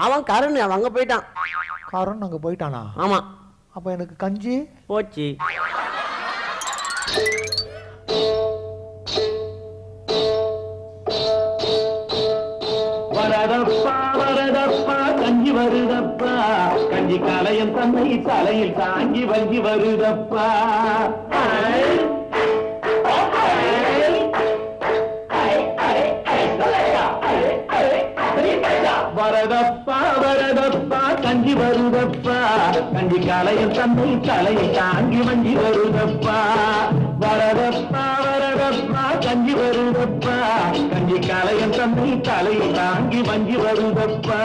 அவன் கரண் அவன் அங்க போயிட்டான். கரண் அங்க போயிட்டானா? ஆமா. அப்ப எனக்கு கஞ்சி போச்சு. வரதப்பா வரதப்பா கஞ்சி வருதப்பா, கஞ்சி கலையம் தன்னை தலையில் தாங்கி வங்கி வருதப்பா. வரதப்பா வரதப்பா கஞ்சி வருதப்பா, கஞ்சி கலையம் தன்னை தலையில் தாங்கி வங்கி வருதப்பா. வரதப்பா வரதப்பா கஞ்சி வருதப்பா, கஞ்சி கலையம் தன்னை தலையில் தாங்கி வங்கி வருதப்பா.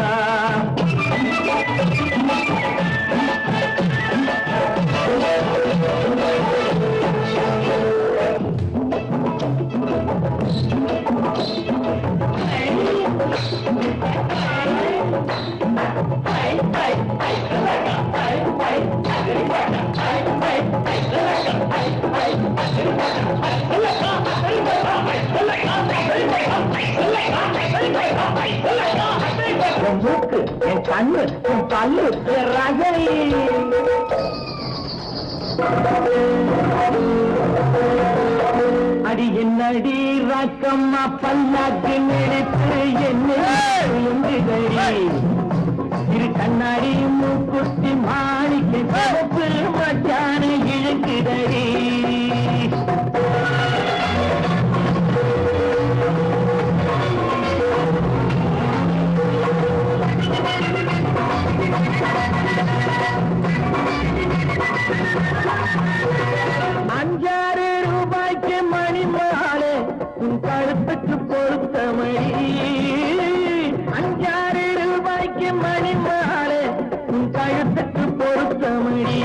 மூக்கு என் கண்ணு என் பல்லு ரஜை. அடி என்னடி ராக்கம்மா பல்லாக்கு நெடுத்து என்ன இரு கண்ணாடி மூக்குத்தி மாணிக்க சிவப்பு மச்சான இழுக்குதடி. ₹5 மணி மாலை உன் கழுத்துக்கு பொருத்தமணி. ₹5 மணி மாலை உன் கழுத்துக்கு பொருத்தமணி.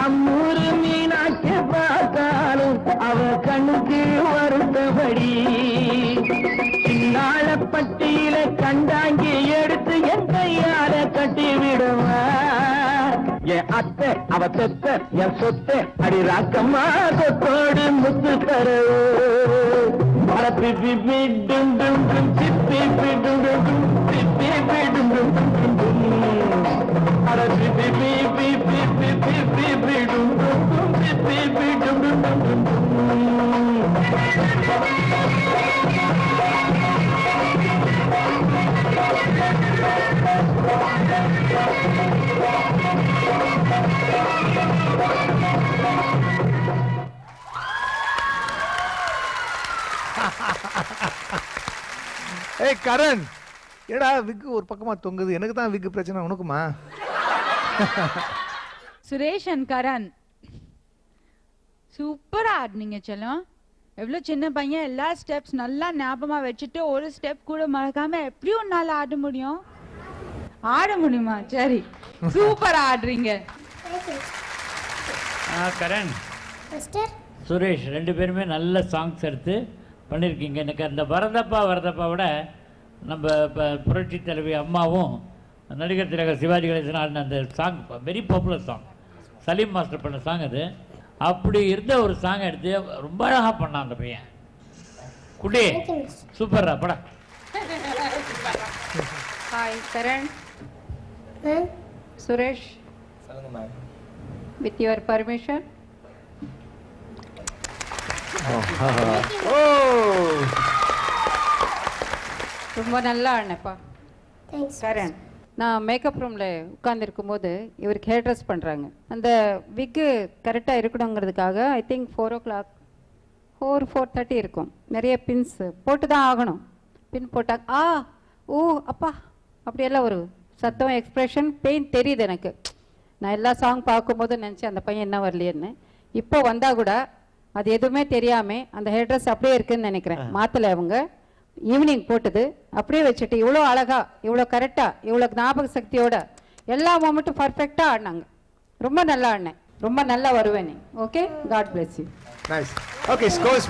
அம்மூரு மீனாட்சி பார்த்தாலும் அவ கண்ணுக்கு வருத்தபடி. சின்னாளப்பட்டியில கண்டாங்கி எடுத்து என் கையால கட்டி விடுவா. என் அத்தை அவ சொத்த என் சொத்தை அடி ராக்கம்மா கொத்தோடு முத்து தரு. ஏய் கரண், ஏடா விக்கு ஒரு பக்கமா தொங்குது, எனக்கு தான் விக்கு பிரச்சனை, உனக்குமா? சுரேஷ் அண்ட் கரண் சூப்பரா ஆடுனீங்க செல்லம். எவ்வளோ சின்ன பையன், எல்லா ஸ்டெப்ஸ் நல்லா ஞாபகமா வச்சுட்டு ஒரு ஸ்டெப் கூட மறக்காம எப்படி ஒரு நாள் ஆட முடியும்? ஆட முடியுமா? சரி, சூப்பரா ஆடுறீங்க. கரண், சுரேஷ் ரெண்டு பேருமே நல்ல சாங்ஸ் எடுத்து பண்ணியிருக்கீங்க. எனக்கு அந்த வரதப்பா வரதப்பாவோட நம்ம இப்போ புரட்சி தலைவி அம்மாவும் நடிகர் திலகர் சிவாஜி கணேசன் ஆடின அந்த song very popular song, Salim master பண்ண சாங் அது. அப்படி இருந்த ஒரு சாங் எடுத்து ரொம்ப அழகாக பண்ணான் அந்த பையன். குட்டி சூப்பர்ரா படம். Hi Karan, Suresh, with your permission. ரொம்ப நல்லா ஆடினப்பா கரண். நான் மேக்கப் ரூமில் உட்காந்துருக்கும் போது இவருக்கு ஹேர் ட்ரெஸ் பண்ணுறாங்க. அந்த விக்கு கரெக்டாக இருக்கணுங்கிறதுக்காக ஐ திங்க் 4 o'clock 4:30 இருக்கும். நிறைய பின்ஸ் போட்டு தான் ஆகணும். பின் போட்டாங்க ஓ அப்பா அப்படியெல்லாம் ஒரு சத்தம், எக்ஸ்ப்ரெஷன், பெயின் தெரியுது எனக்கு. நான் எல்லா சாங் பார்க்கும்போது நினச்சேன் அந்த பையன் என்ன வரலையேன்னு. இப்போ வந்தால் கூட அது எதுவுமே தெரியாமல் அந்த ஹேர் ட்ரெஸ் அப்படியே இருக்குன்னு நினைக்கிறேன். மாற்றலை அவங்க, ஈவினிங் போட்டது அப்படியே வச்சுட்டு இவ்வளோ அழகா, இவ்வளோ கரெக்டாக, இவ்வளோ ஞாபக சக்தியோட எல்லா மொமெண்ட்டும் பர்ஃபெக்டாக ஆடினாங்க. ரொம்ப நல்லா ஆடினேன், ரொம்ப நல்லா வருவேன். Okay, God bless you. Nice. Okay, scores